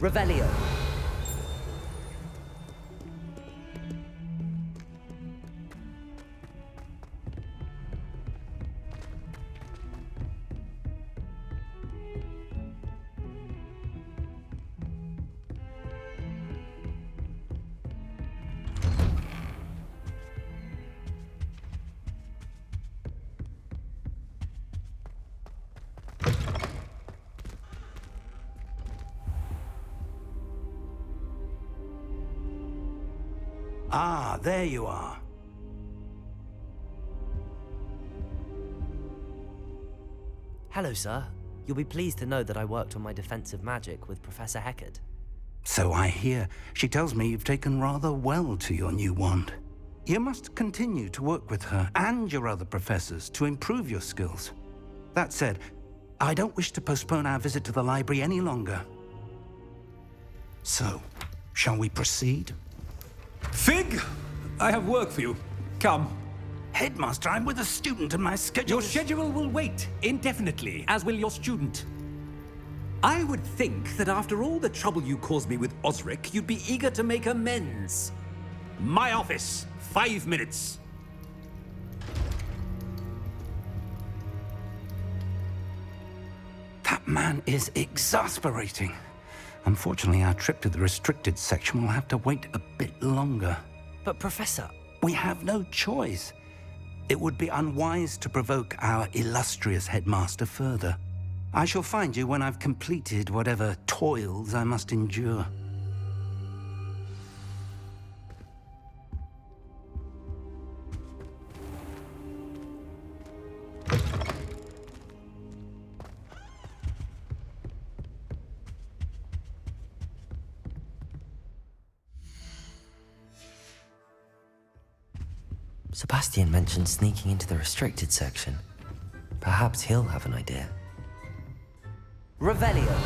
Revelio. Ah, there you are. Hello, sir. You'll be pleased to know that I worked on my defensive magic with Professor Heckard. So I hear. She tells me you've taken rather well to your new wand. You must continue to work with her and your other professors to improve your skills. That said, I don't wish to postpone our visit to the library any longer. So, shall we proceed? Fig! I have work for you. Come. Headmaster, I'm with a student and my schedule Your schedule will wait indefinitely, as will your student. I would think that after all the trouble you caused me with Osric, you'd be eager to make amends. My office, 5 minutes. That man is exasperating. Unfortunately, our trip to the restricted section will have to wait a bit longer. But, Professor... We have no choice. It would be unwise to provoke our illustrious headmaster further. I shall find you when I've completed whatever toils I must endure. Sebastian mentioned sneaking into the restricted section. Perhaps he'll have an idea. Revelio.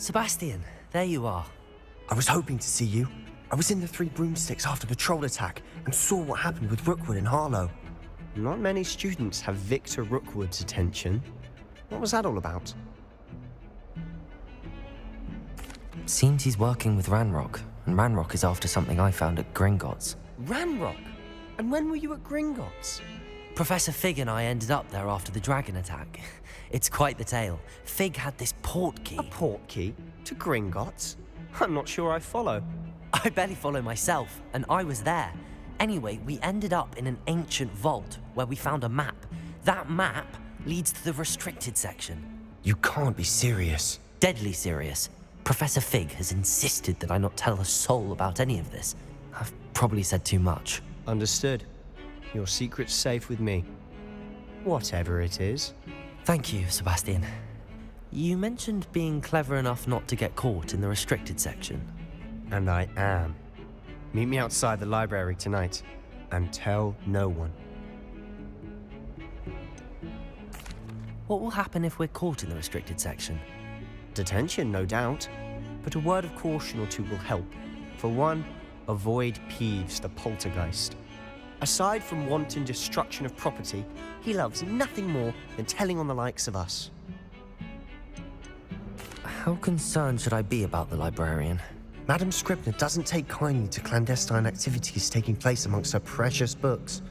Sebastian, there you are. I was hoping to see you. I was in the Three Broomsticks after the troll attack and saw what happened with Rookwood and Harlow. Not many students have Victor Rookwood's attention. What was that all about? Seems he's working with Ranrock, and Ranrock is after something I found at Gringotts. Ranrock? And when were you at Gringotts? Professor Fig and I ended up there after the dragon attack. It's quite the tale. Fig had this port key. A port key? To Gringotts? I'm not sure I follow. I barely follow myself, and I was there. Anyway, we ended up in an ancient vault where we found a map. That map leads to the restricted section. You can't be serious. Deadly serious. Professor Fig has insisted that I not tell a soul about any of this. I've probably said too much. Understood. Your secret's safe with me. Whatever it is. Thank you, Sebastian. You mentioned being clever enough not to get caught in the restricted section. And I am. Meet me outside the library tonight, and tell no one. What will happen if we're caught in the restricted section? Detention, no doubt. But a word of caution or two will help. For one, avoid Peeves, the poltergeist. Aside from wanton destruction of property, he loves nothing more than telling on the likes of us. How concerned should I be about the librarian? Madam Scribner doesn't take kindly to clandestine activities taking place amongst her precious books.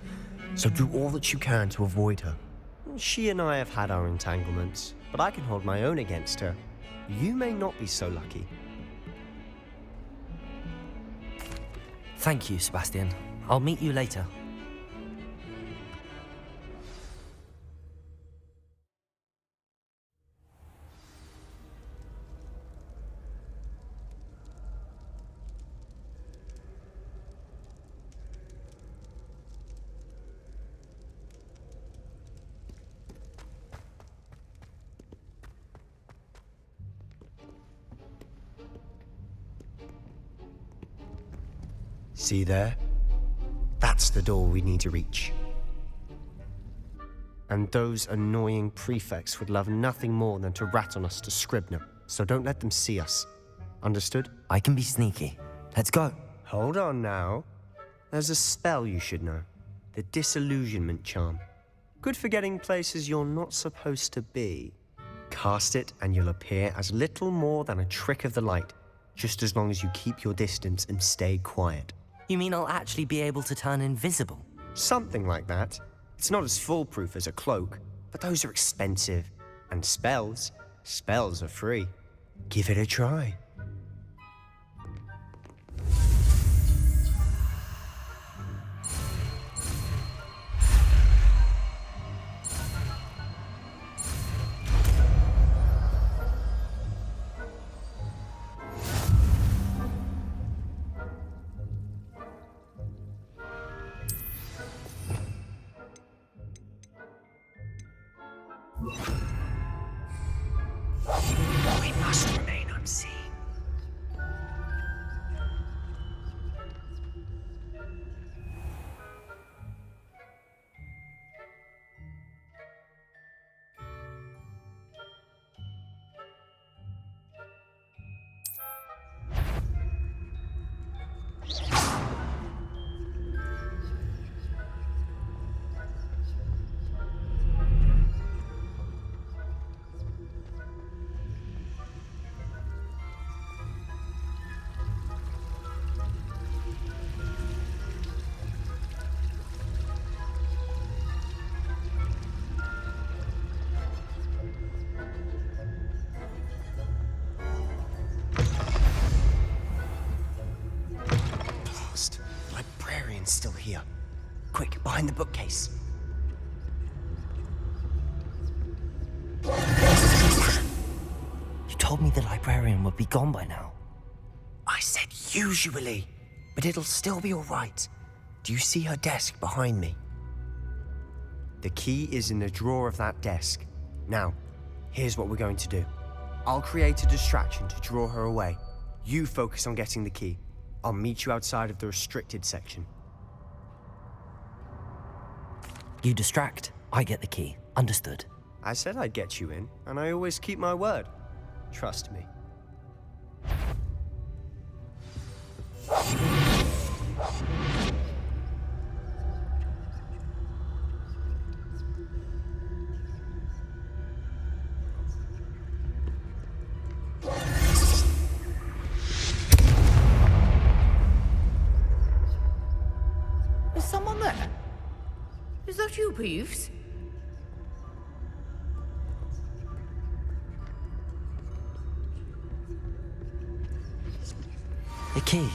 So do all that you can to avoid her. She and I have had our entanglements, but I can hold my own against her. You may not be so lucky. Thank you, Sebastian. I'll meet you later. See there? That's the door we need to reach. And those annoying prefects would love nothing more than to rat on us to Scribner, so don't let them see us. Understood? I can be sneaky. Let's go. Hold on now. There's a spell you should know. The Disillusionment Charm. Good for getting places you're not supposed to be. Cast it and you'll appear as little more than a trick of the light, just as long as you keep your distance and stay quiet. You mean I'll actually be able to turn invisible? Something like that. It's not as foolproof as a cloak, but those are expensive. And spells are free. Give it a try. We must remain unseen. Librarian's still here. Quick, behind the bookcase. You told me the librarian would be gone by now. I said usually, but it'll still be all right. Do you see her desk behind me? The key is in the drawer of that desk. Now, here's what we're going to do. I'll create a distraction to draw her away. You focus on getting the key. I'll meet you outside of the restricted section. You distract, I get the key. Understood. I said I'd get you in, and I always keep my word. Trust me. Is someone there? Is that you, Peeves? The key.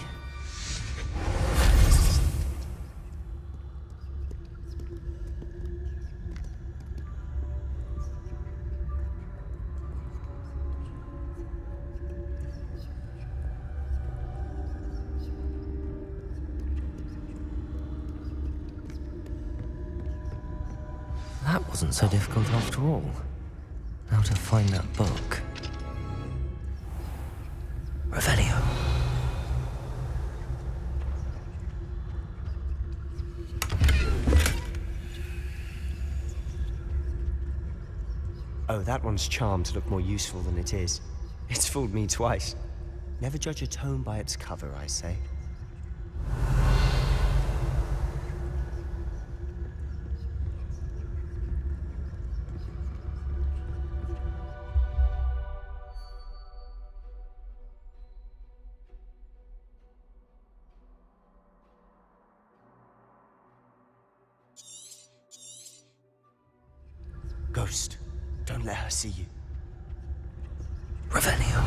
That wasn't so difficult after all. Now to find that book. Revelio. Oh, that one's charmed to look more useful than it is. It's fooled me twice. Never judge a tome by its cover, I say. Ghost, don't let her see you. Revelio.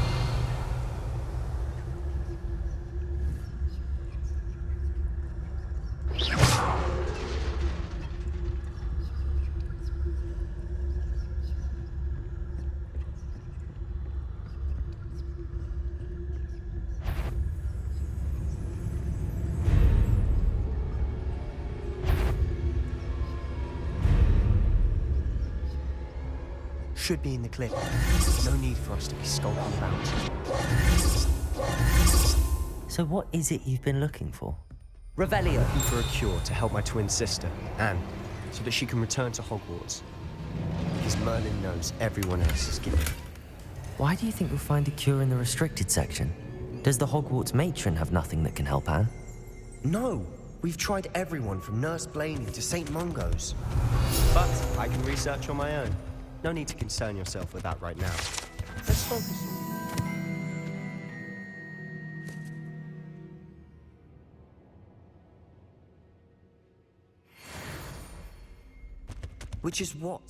Should be in the clip. No need for us to be skulking about. So what is it you've been looking for? Revelio. Looking for a cure to help my twin sister, Anne, so that she can return to Hogwarts. Because Merlin knows everyone else is giving. Why do you think you'll find a cure in the restricted section? Does the Hogwarts matron have nothing that can help Anne? No! We've tried everyone from Nurse Blaney to St. Mungo's. But I can research on my own. No need to concern yourself with that right now. Let's focus on... Which is what?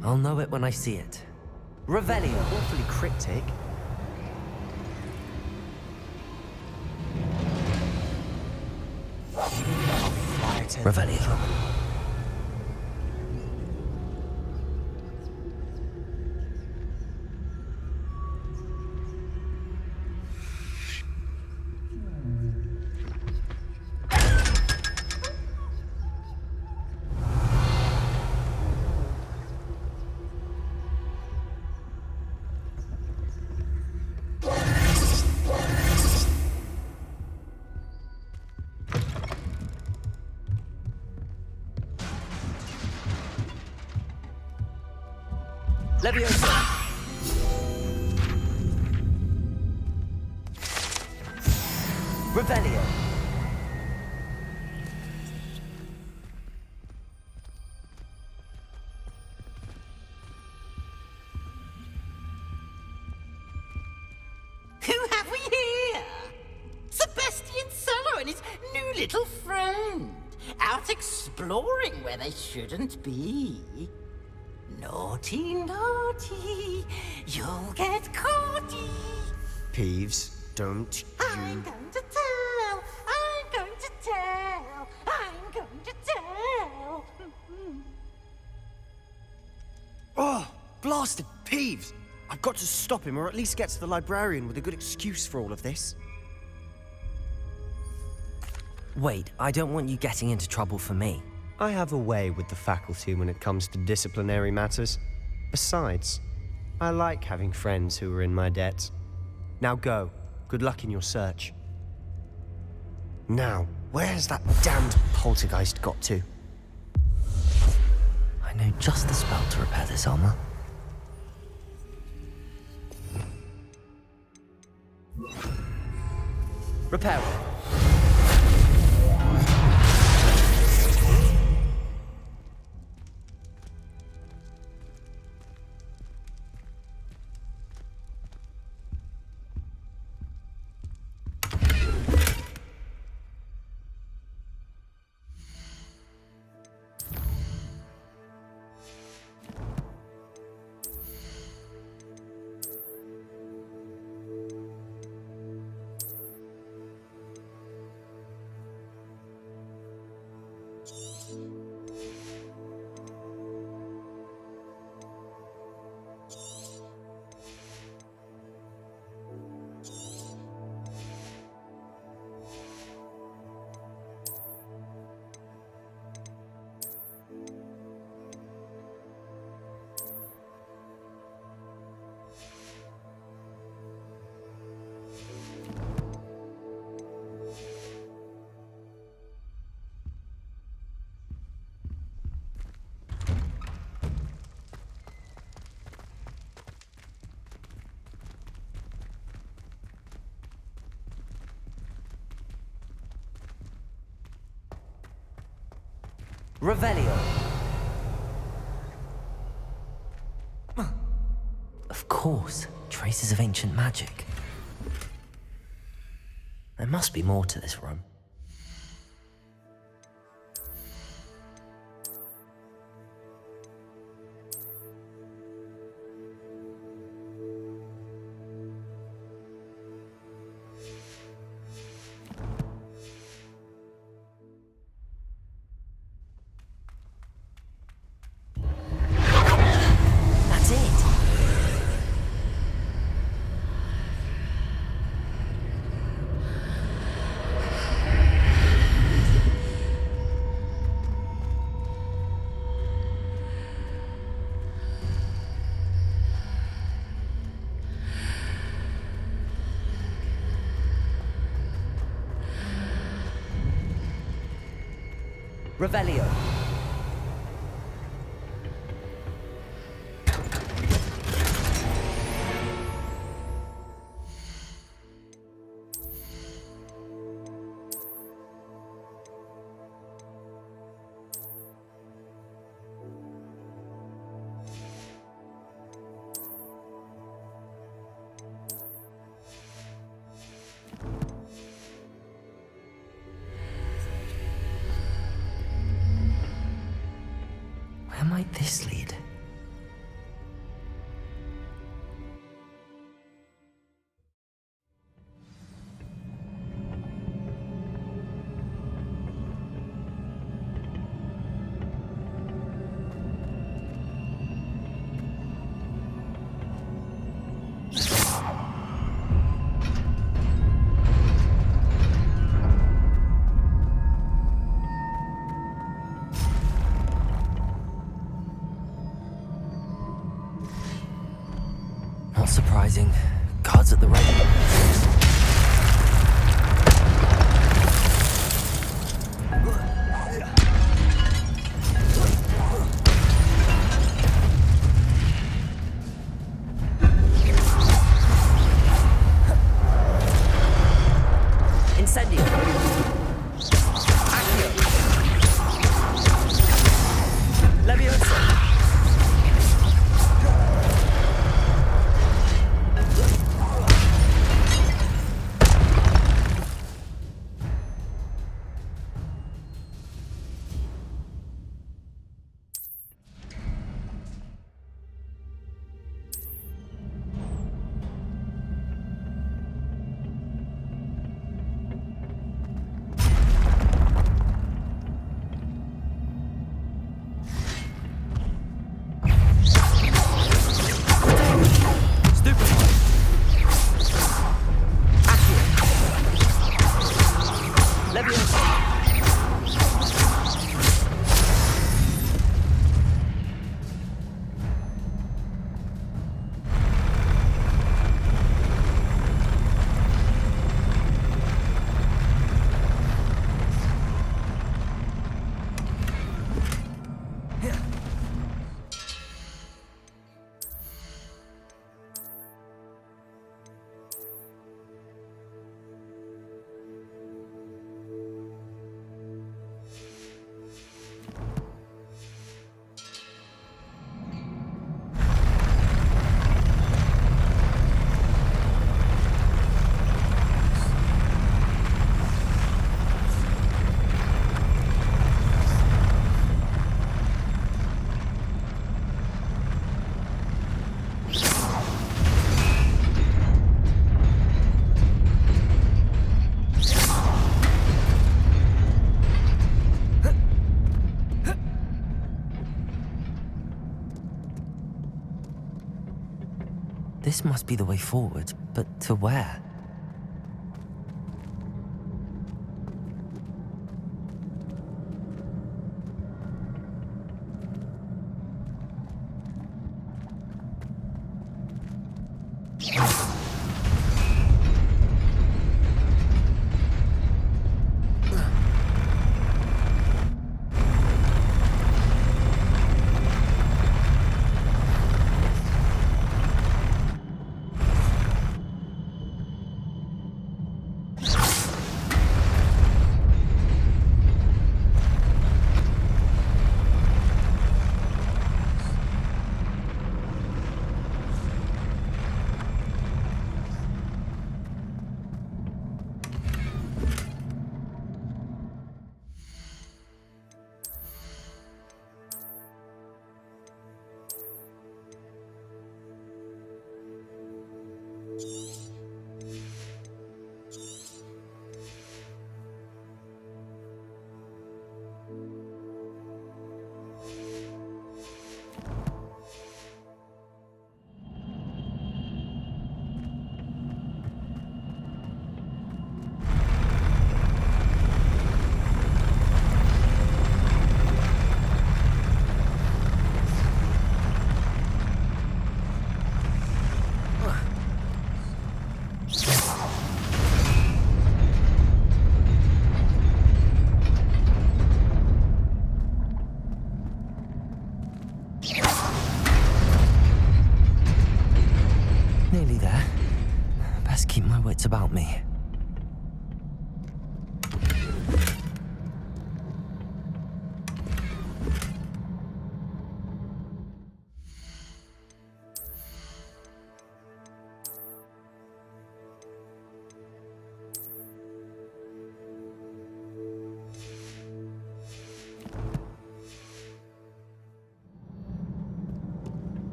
I'll know it when I see it. Revelio. Awfully cryptic. Revelio. Leviosa! Revelio! Who have we here? Sebastian Cello and his new little friend. Out exploring where they shouldn't be. Naughty, naughty, you'll get caughty. Peeves, don't I'm you... going to tell, I'm going to tell, I'm going to tell. Oh, blasted Peeves! I've got to stop him, or at least get to the librarian with a good excuse for all of this. Wait, I don't want you getting into trouble for me. I have a way with the faculty when it comes to disciplinary matters. Besides, I like having friends who are in my debt. Now go. Good luck in your search. Now, where's that damned poltergeist got to? I know just the spell to repair this armor. Repair it. Revelio. Of course, traces of ancient magic. There must be more to this room. Revelio. Where might this lead? Not surprising. Guards at the ready. Incendio. Accio. Leviosa. This must be the way forward, but to where?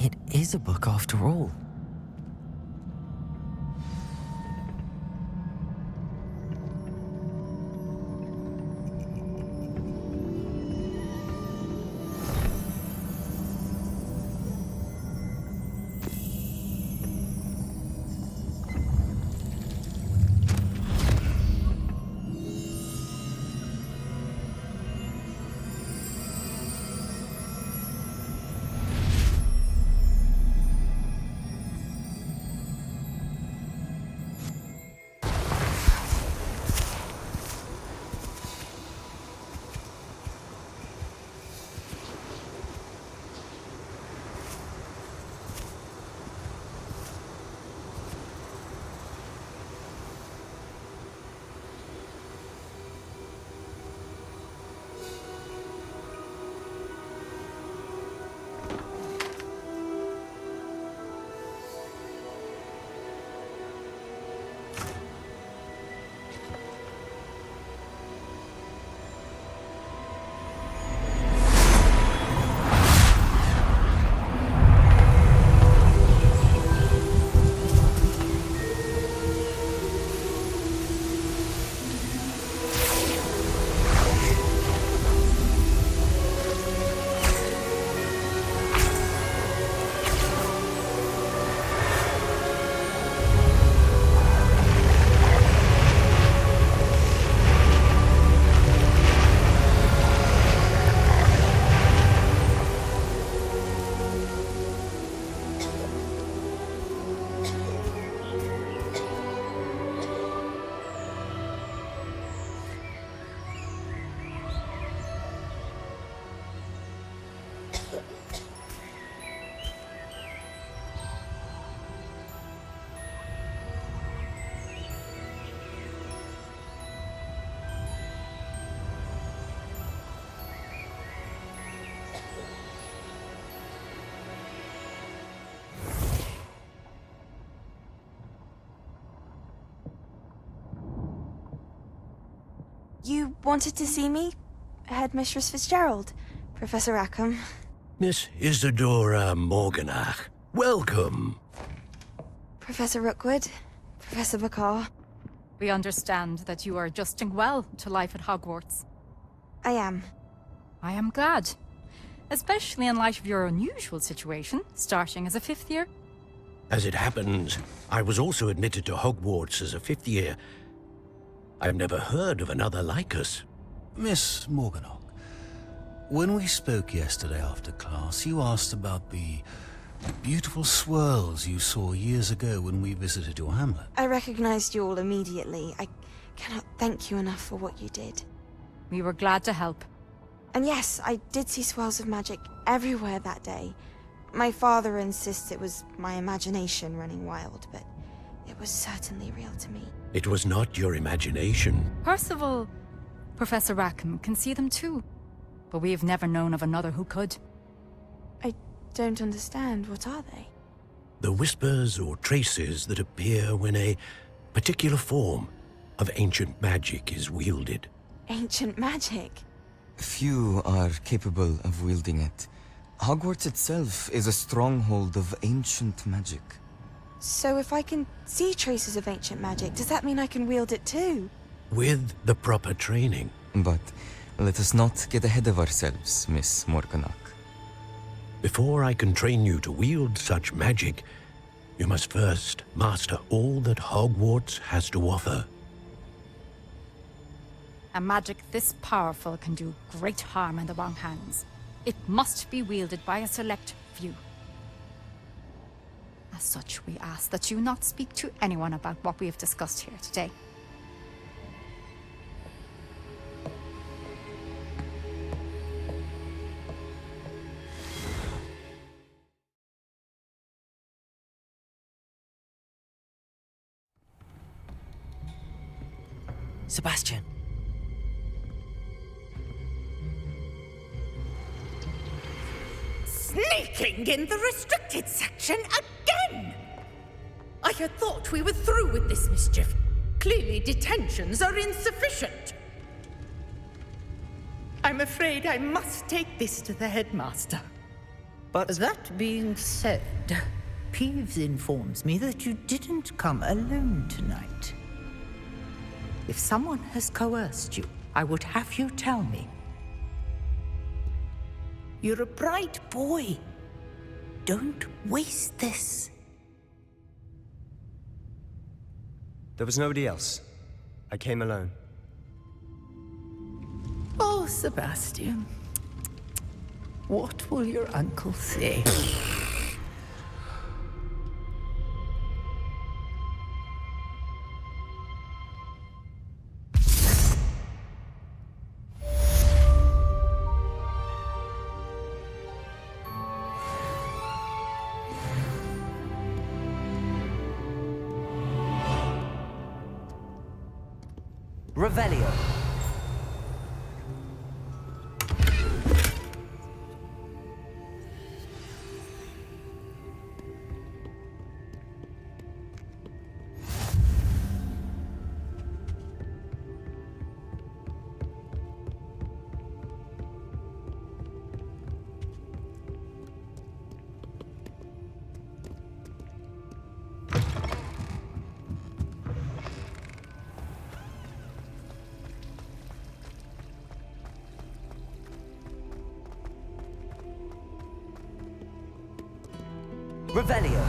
It is a book after all. You wanted to see me? Headmistress Fitzgerald? Professor Rackham? Miss Isadora Morganach, welcome. Professor Rookwood? Professor Bakar? We understand that you are adjusting well to life at Hogwarts. I am. I am glad. Especially in light of your unusual situation, starting as a 5th year. As it happens, I was also admitted to Hogwarts as a 5th year. I've never heard of another like us. Miss Morganach, when we spoke yesterday after class, you asked about the beautiful swirls you saw years ago when we visited your hamlet. I recognized you all immediately. I cannot thank you enough for what you did. We were glad to help. And yes, I did see swirls of magic everywhere that day. My father insists it was my imagination running wild, but it was certainly real to me. It was not your imagination. Percival, Professor Rackham can see them too. But we have never known of another who could. I don't understand. What are they? The whispers or traces that appear when a particular form of ancient magic is wielded. Ancient magic? Few are capable of wielding it. Hogwarts itself is a stronghold of ancient magic. So if I can see traces of ancient magic, does that mean I can wield it too? With the proper training. But let us not get ahead of ourselves, Miss Morganach. Before I can train you to wield such magic, you must first master all that Hogwarts has to offer. A magic this powerful can do great harm in the wrong hands. It must be wielded by a select few. As such, we ask that you not speak to anyone about what we have discussed here today. Sebastian. Sneaking in the restricted section again! I had thought we were through with this mischief. Clearly detentions are insufficient. I'm afraid I must take this to the headmaster. But That being said, Peeves informs me that you didn't come alone tonight. If someone has coerced you, I would have you tell me. You're a bright boy. Don't waste this. there was nobody else. I came alone. Oh, Sebastian. What will your uncle say? Revelio. Revelio.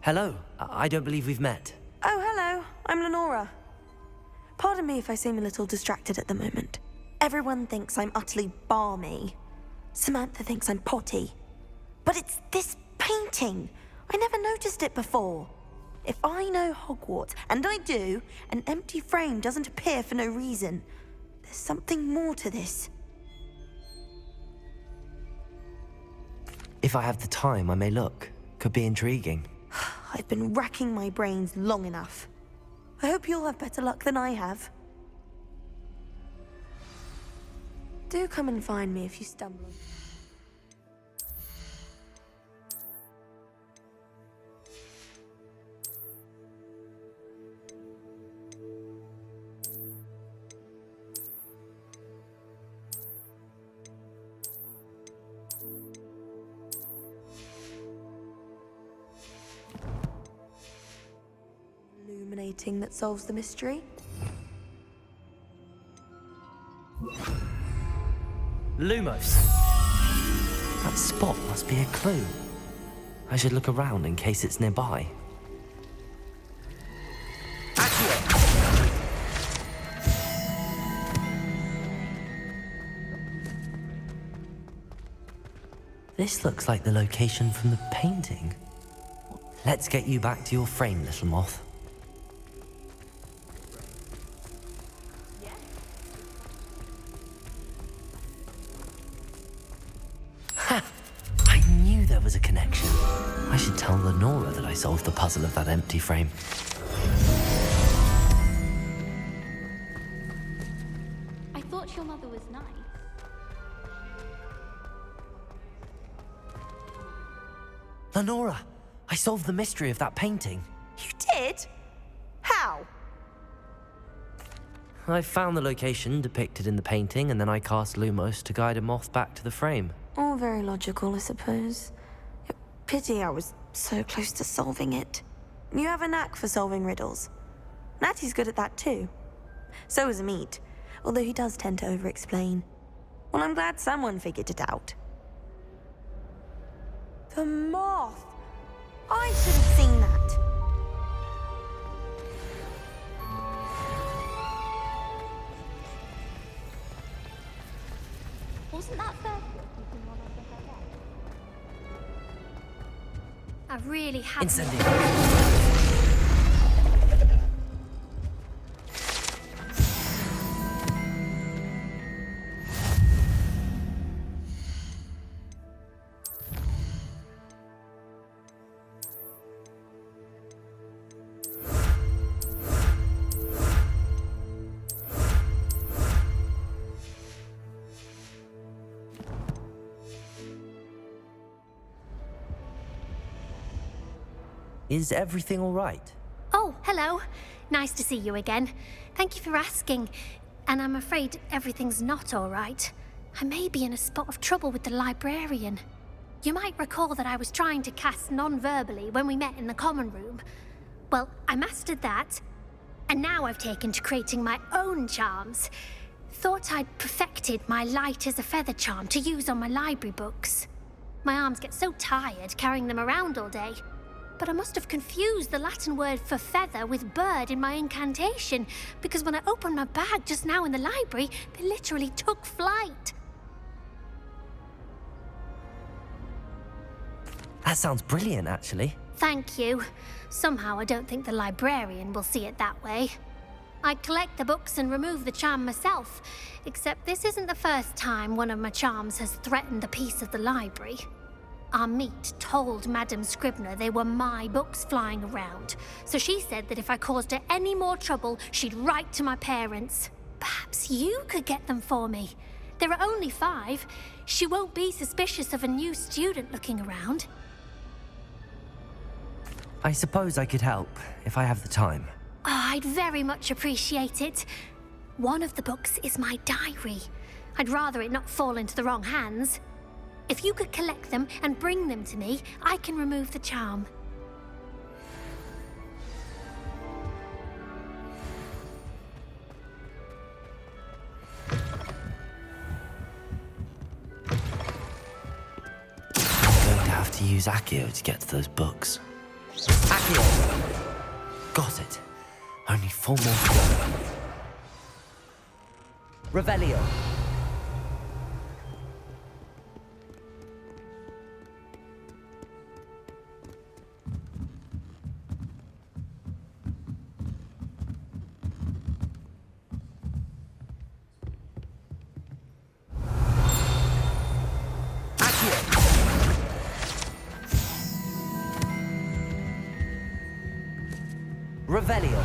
Hello. I don't believe we've met. Oh, hello. I'm Lenora. Pardon me if I seem a little distracted at the moment. Everyone thinks I'm utterly balmy. Samantha thinks I'm potty. But it's this painting. I never noticed it before. If I know Hogwarts, and I do, an empty frame doesn't appear for no reason. There's something more to this. If I have the time, I may look. Could be intriguing. I've been racking my brains long enough. I hope you'll have better luck than I have. Do come and find me if you stumble. Illuminating that solves the mystery. Lumos. That spot must be a clue. I should look around in case it's nearby. Accio. This looks like the location from the painting. Let's get you back to your frame, little moth. Ha! I knew there was a connection. I should tell Lenora that I solved the puzzle of that empty frame. I thought your mother was nice. Lenora, I solved the mystery of that painting. You did? How? I found the location depicted in the painting, and then I cast Lumos to guide a moth back to the frame. All very logical, I suppose. Pity I was so close to solving it. You have a knack for solving riddles. Natty's good at that too. So is Amit, although he does tend to over-explain. Well, I'm glad someone figured it out. The moth! I should have seen that. Wasn't that fair? I really have. Incendio. Is everything all right? Oh, hello. Nice to see you again. Thank you for asking. And I'm afraid everything's not all right. I may be in a spot of trouble with the librarian. You might recall that I was trying to cast non-verbally when we met in the common room. Well, I mastered that, and now I've taken to creating my own charms. Thought I'd perfected my light as a feather charm to use on my library books. My arms get so tired carrying them around all day. But I must have confused the Latin word for feather with bird in my incantation, because when I opened my bag just now in the library, they literally took flight. That sounds brilliant, actually. Thank you. Somehow I don't think the librarian will see it that way. I collect the books and remove the charm myself, except this isn't the first time one of my charms has threatened a piece of the library. Our meet told Madame Scribner they were my books flying around, so she said that if I caused her any more trouble, she'd write to my parents. Perhaps you could get them for me. There are only 5. She won't be suspicious of a new student looking around. I suppose I could help, if I have the time. Oh, I'd very much appreciate it. One of the books is my diary. I'd rather it not fall into the wrong hands. If you could collect them and bring them to me, I can remove the charm. I'm going to have to use Accio to get to those books. Accio! Got it. Only 4 more to go. Revelio. Revelio.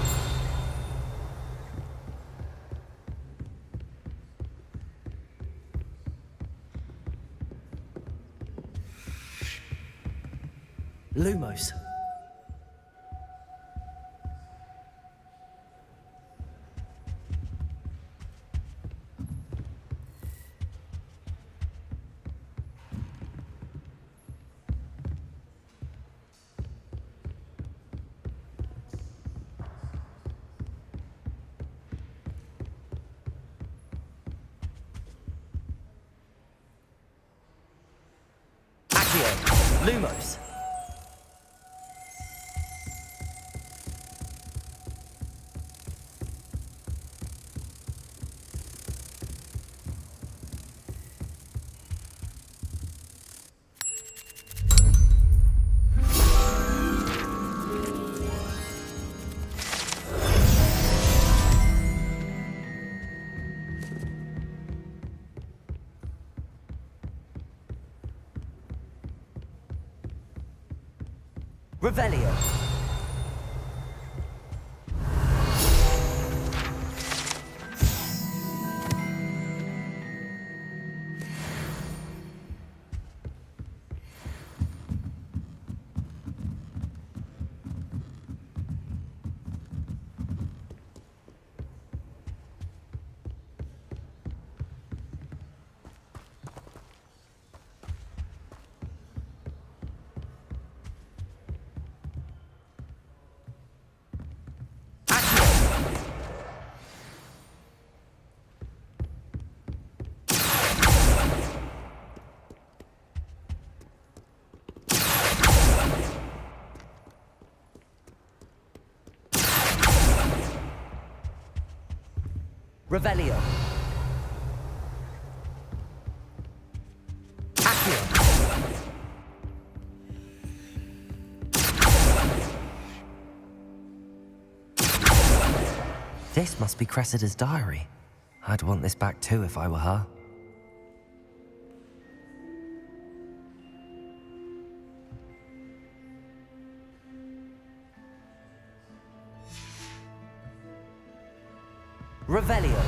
Lumos. Lumos. Revelio. Revelio. Accio. This must be Cressida's diary. I'd want this back too if I were her. Revelio.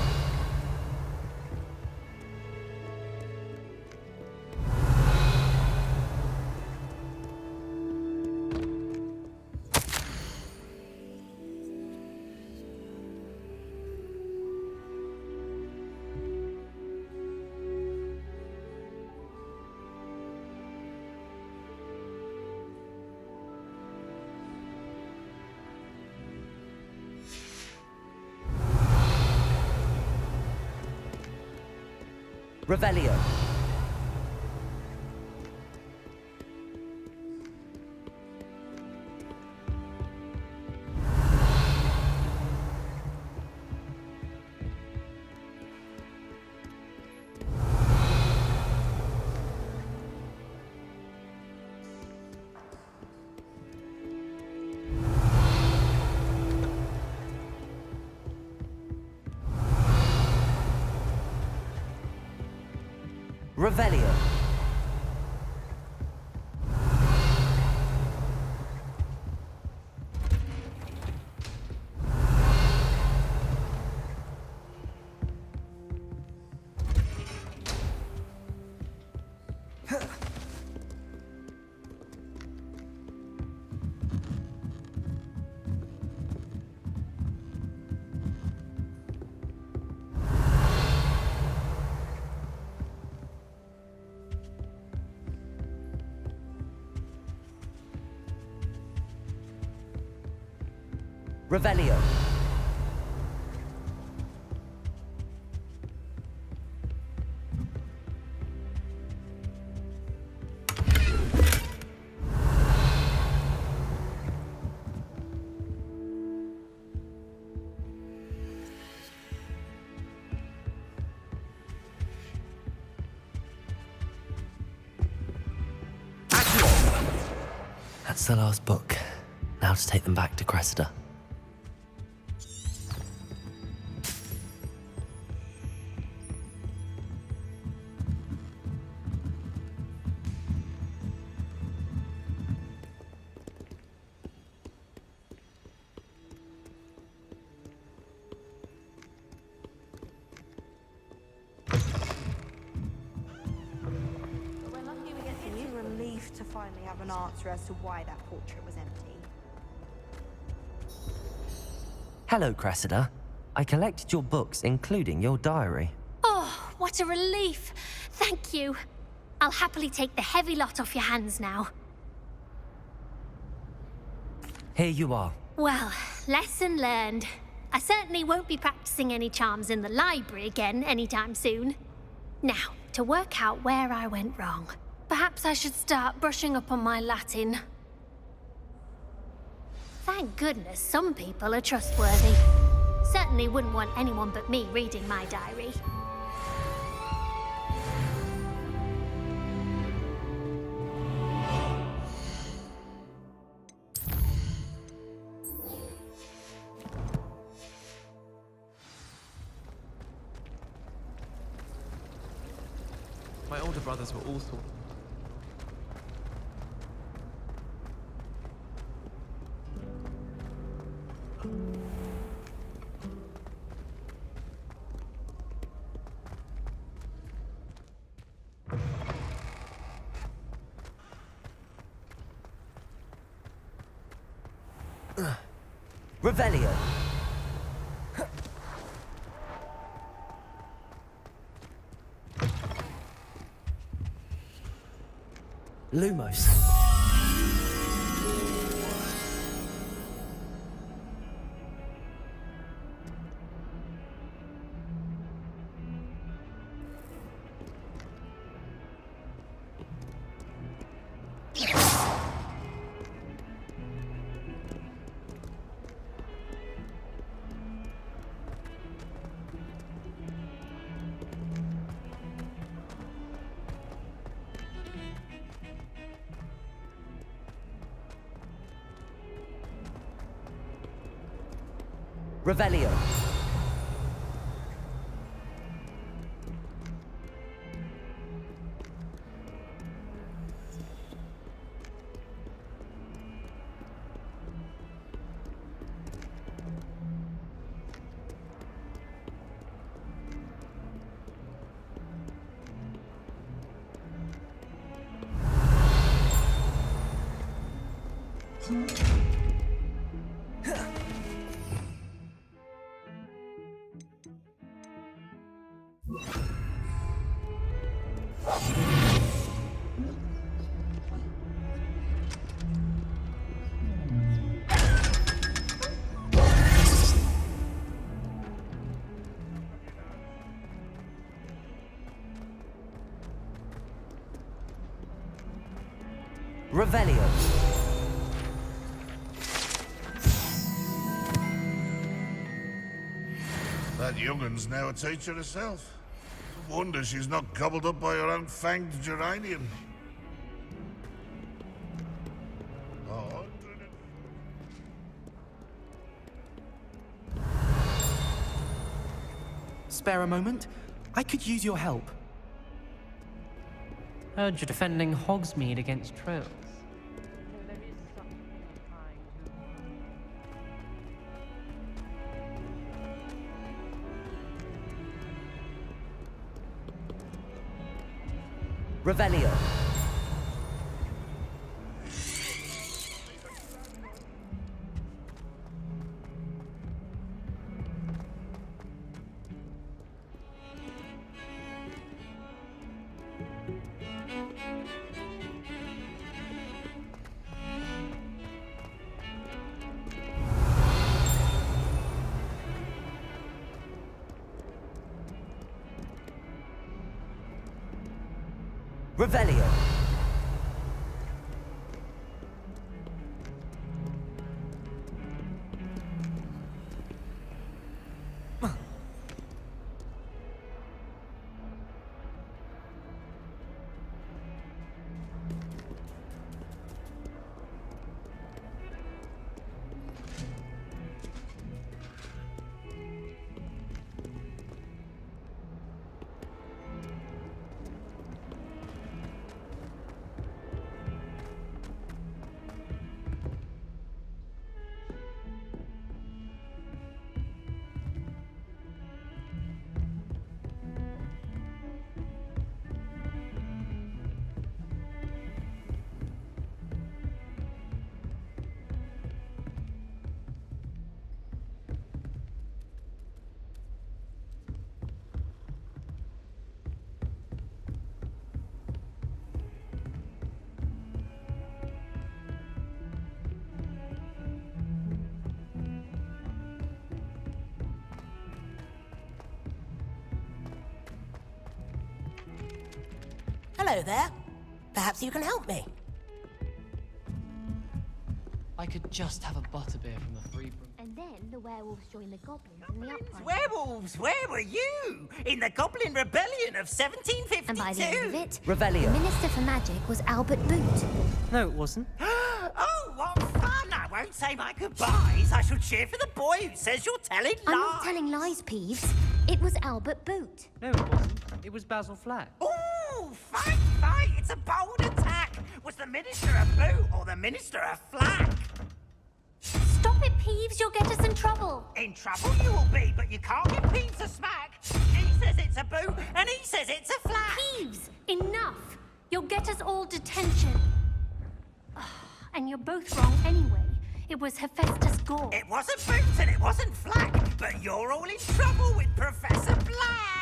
Revelio. Revelio. Revelio. That's the last book. Now to take them back to Cressida. To finally have an answer as to why that portrait was empty. Hello, Cressida. I collected your books, including your diary. Oh, what a relief. Thank you. I'll happily take the heavy lot off your hands now. Here you are. Well, lesson learned. I certainly won't be practicing any charms in the library again anytime soon. Now, to work out where I went wrong. Perhaps I should start brushing up on my Latin. Thank goodness some people are trustworthy. Certainly wouldn't want anyone but me reading my diary. My older brothers were all thought. Revelio. Lumos. Revelio. Revelio. That youngun's now a teacher herself. No wonder she's not gobbled up by her own fanged geranium. Oh, Spare a moment? I could use your help. Heard you're defending Hogsmeade against trolls. Revelio. Revelio. Hello there. Perhaps you can help me. I could just have a butterbeer from a free brew. And then the werewolves joined the goblins in the uprising. Werewolves, where were you? In the Goblin Rebellion of 1752. And by the end of it, Revelio. the Minister for Magic was Albert Boot. No, it wasn't. Oh, what fun! I won't say my goodbyes. I shall cheer for the boy who says you're telling lies. I'm not telling lies, Peeves. It was Albert Boot. No, it wasn't. It was Basil Flack. Ooh, fight, fight! It's a bold attack. Was the Minister a boot or the Minister a flack? Stop it, Peeves. You'll get us in trouble. In trouble you will be, but you can't give Peeves a smack. She says it's a boot, and he says it's a flack. Peeves, enough. You'll get us all detention. And you're both wrong anyway. It was Hephaestus Gore. It wasn't boot and it wasn't flack, but you're all in trouble with Professor Black.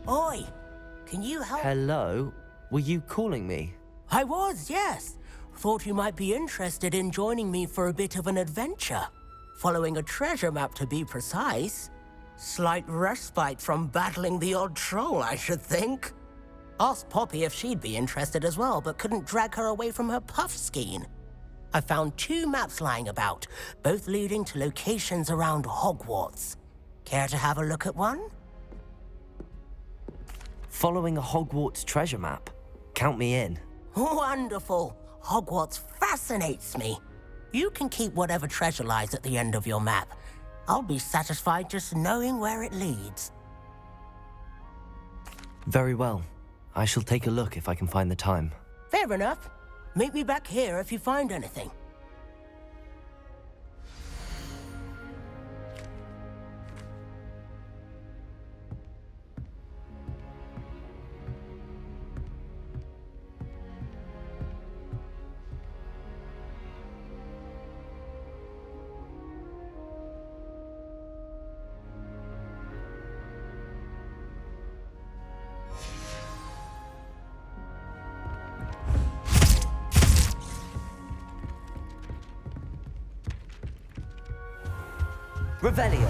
Oi, can you help? Hello? Were you calling me? I was, yes. Thought you might be interested in joining me for a bit of an adventure. Following a treasure map, to be precise. Slight respite from battling the odd troll, I should think. Asked Poppy if she'd be interested as well, but couldn't drag her away from her puff skein. I found 2 maps lying about, both leading to locations around Hogwarts. Care to have a look at one? Following a Hogwarts treasure map? Count me in. Wonderful. Hogwarts fascinates me. You can keep whatever treasure lies at the end of your map. I'll be satisfied just knowing where it leads. Very well. I shall take a look if I can find the time. Fair enough. Meet me back here if you find anything. Revelio.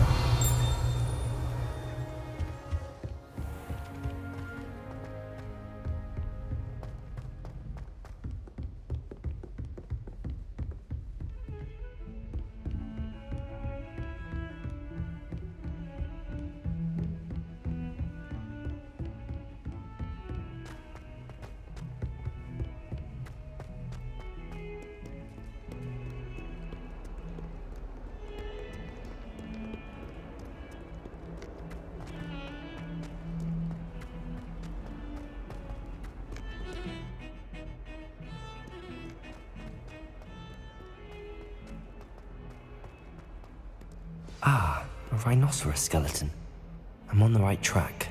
Ah, a rhinoceros skeleton. I'm on the right track.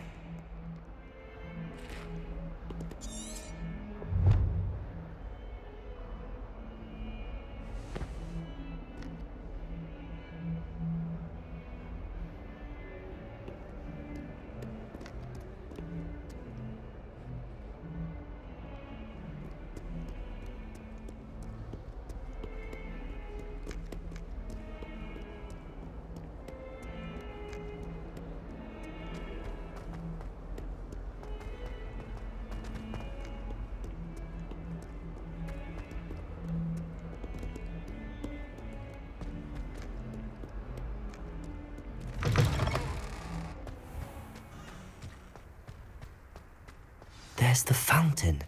There's the fountain.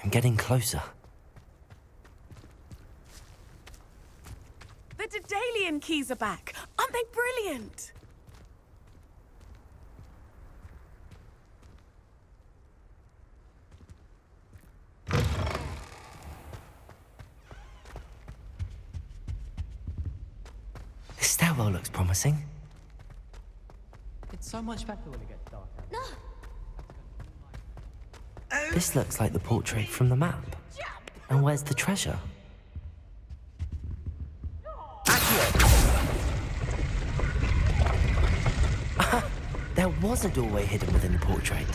I'm getting closer. The Daedalian keys are back. Aren't they brilliant? This stairwell looks promising. It's so much better when it gets dark out. No. This looks like the portrait from the map. And where's the treasure? There was a doorway hidden within the portrait.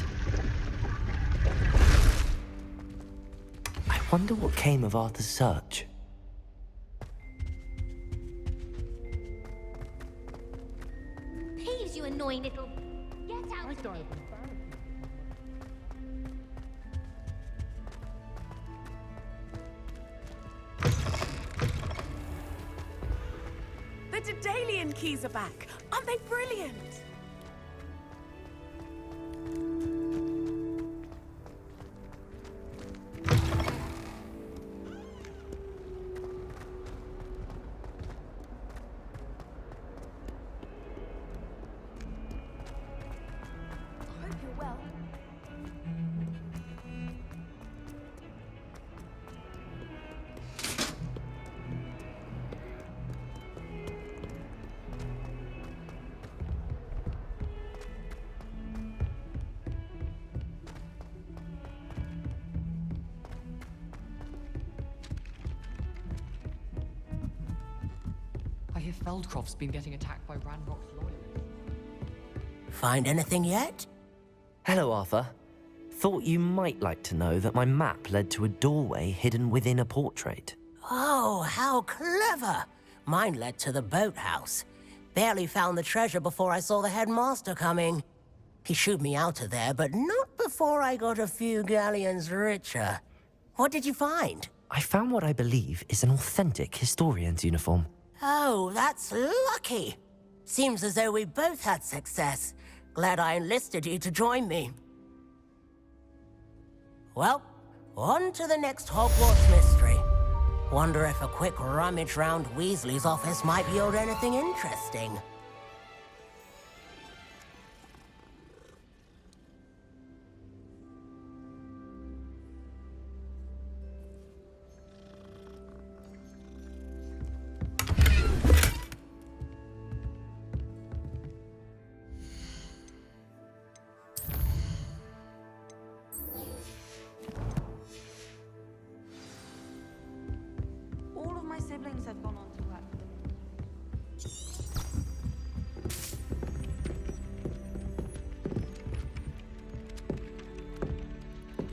I wonder what came of Arthur's search. Peeves, you annoying little... Get out of here. The Daedalian keys are back. Aren't they brilliant? I hope you're well. I hear Feldcroft's been getting attacked by Ranrock's loyalists. Find anything yet? Hello, Arthur. Thought you might like to know that my map led to a doorway hidden within a portrait. Oh, how clever! Mine led to the boathouse. Barely found the treasure before I saw the headmaster coming. He shooed me out of there, but not before I got a few galleons richer. What did you find? I found what I believe is an authentic historian's uniform. Oh, that's lucky. Seems as though we both had success. Glad I enlisted you to join me. Well, on to the next Hogwarts mystery. Wonder if a quick rummage round Weasley's office might yield anything interesting.